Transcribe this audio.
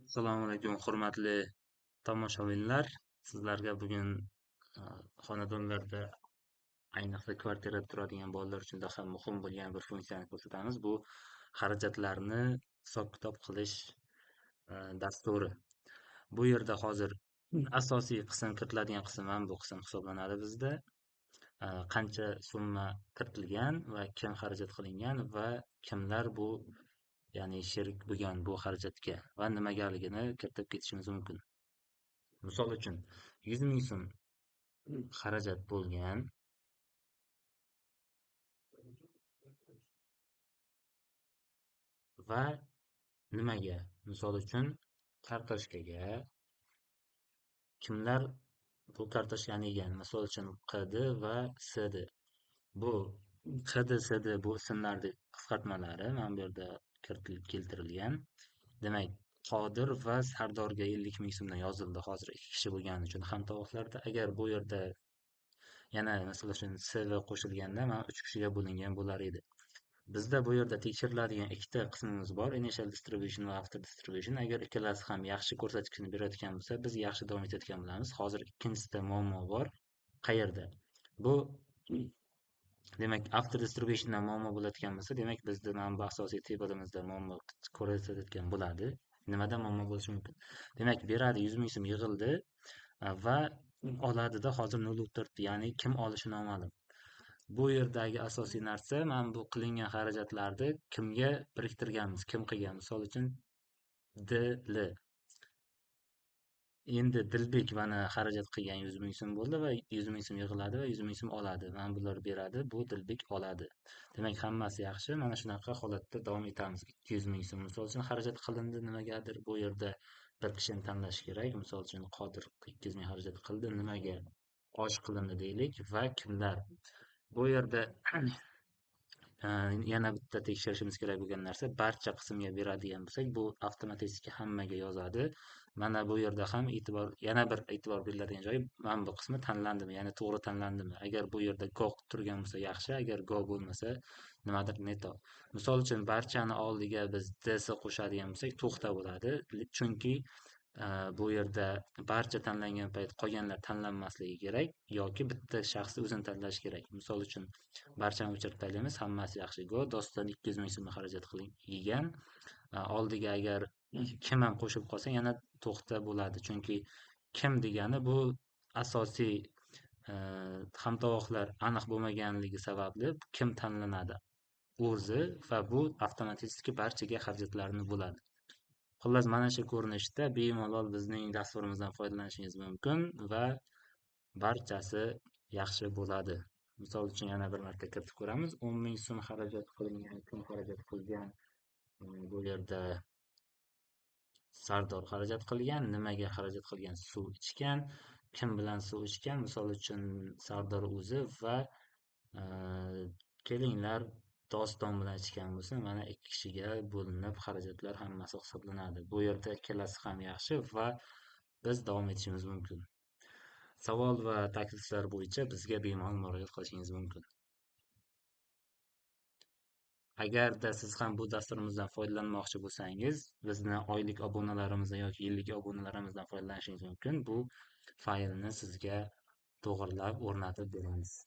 Assalomu alaykum, hurmatli tomoshabinlar. Sizlarga bugun a, xonadonlarda, ayniqsa kvartirada turadigan bolalar uchun juda ham muhim bo'lgan bir funksiyani ko'rsatamiz. Bu xarajatlarni hisob-kitob qilish dasturi. Bu yerda hozir asosiy qism kiritiladigan qism ham bu qism hisoblanadi bizda. Qancha summa kiritilgan va kim xarajat qilingan va kimlar bu ya'ni sherik bo'lgan bu xarajatga va nimagaligini kiritib ketishimiz mumkin. Misol uchun 100 ming so'm xarajat bo'lgan va nimaga? Misol uchun kartoshkaga kimlar bu kartoshkani yegan? Misol uchun QD va SD. Bu QD, SD bu ismlarni qisqartmalari mana bu yerda keltirilgan. Demak, Qodir va Sardorga 50 ming so'mdan yozildi hozir ikki kishi bo'lgani uchun hamtovoqlarda. Agar bu yerda yana masalan uchun CV qo'shilganda mana 3 kishiga bo'lingan bo'lar edi. Bizda bu yerda tekshiriladigan ikkita qismimiz bor: initial distribution va after distribution. Agar ikkalasi ham yaxshi ko'rsatkichni berayotgan bo'lsa, biz yaxshi davom etayotgan bo'lamiz. Hozir ikkinchisida muammo bor. Qayerda? Bu demak, after distributiondan muammo bo'layotgan bo'lsa, demak bizda manba asosiy tablimizda muammo ko'rsatayotgan bo'ladi. Nimada muammo bo'lishi mumkin? Demak, beradi 100 ming so'm yig'ildi va oladida hozir 0 o'tiribdi, ya'ni kim olishi noma'lum. Bu yerdagi asosiy narsa mana bu qilingan xarajatlarni kimga biriktirganmiz, kim qilgan. Misol uchun DL. Endi Dilbek mana xarajat qilgan 100 ming so'm bo'ldi va 100 ming so'm yig'iladi va 100 ming so'm oladi. Mana bular beradi, bu Dilbek oladi. Demak, hammasi yaxshi. Mana shunaqa holatda davom etamiz. 200 ming so'm misol uchun xarajat qilindi nimagadir. Bu yerda bir kishini tanlash kerak. Misol uchun Qodir 200 ming xarajat qildi. Nimaga osh qilindi deylik va kimlar? Bu yerda yana bitta tekshirishimiz kerak bo'lgan narsa, barcha qismga beradigan bo'lsak, bu avtomatik hammaga yozadi. Mana bu yerda ham yana bir e'tibor beriladigan joyi, mana bu qismi tanlandimi, ya'ni to'g'ri tanlandimi. Agar bu yerda go turgan bo'lsa yaxshi, agar go bo'lmasa nimadir neto. Misol uchun barchani oldiga biz ds qo'shadigan bo'lsak, to'xta bo'ladi. Chunki bu yerda barcha tanlangan payt qolganlar tanlanmasligi kerak yoki bitta shaxsni o'zini tanlash kerak. Misol uchun barchani o'chirib tashlaymiz, hammasi yaxshi go. Doston 200 ming so'm xarajat yegan. Oldiga agar kim ham qo'shib qolsa yana to'xta bo'ladi. Chunki kim degani bu asosiy hamtovoqlar aniq bo'lmaganligi sababli kim tanlanadi o'zi va bu avtomatik barchaga xarajatlarni bo'ladi. Xullas, mana shu ko'rinishda bemalol bizning dasturimizdan foydalanishingiz mumkin va barchasi yaxshi bo'ladi. Misol uchun yana bir marta kiritib ko'ramiz. 10 ming so'm xarajat qilingan, kim xarajat qilgan? Bu yerda Sardor xarajat qilgan. Nimaga xarajat qilgan? Suv ichgan. Kim bilan suv ichgan? Misol uchun Sardor o'zi va kelinglar Doston bilan ichgan bo'lsa, mana ikki kishiga bo'linib xarajatlar hammasi hisoblanadi. Bu yerda ikkalasi ham yaxshi va biz davom etishimiz mumkin. Savol va takliflar bo'yicha bizga bemalol murojaat qilishingiz mumkin. Agarda siz ham bu dasturimizdan foydalanmoqchi bo'lsangiz, bizni oylik obunalarimizdan yoki yillik obunalarimizdan foydalanishingiz mumkin. Bu faylni sizga to'g'irlab o'rnatib beramiz.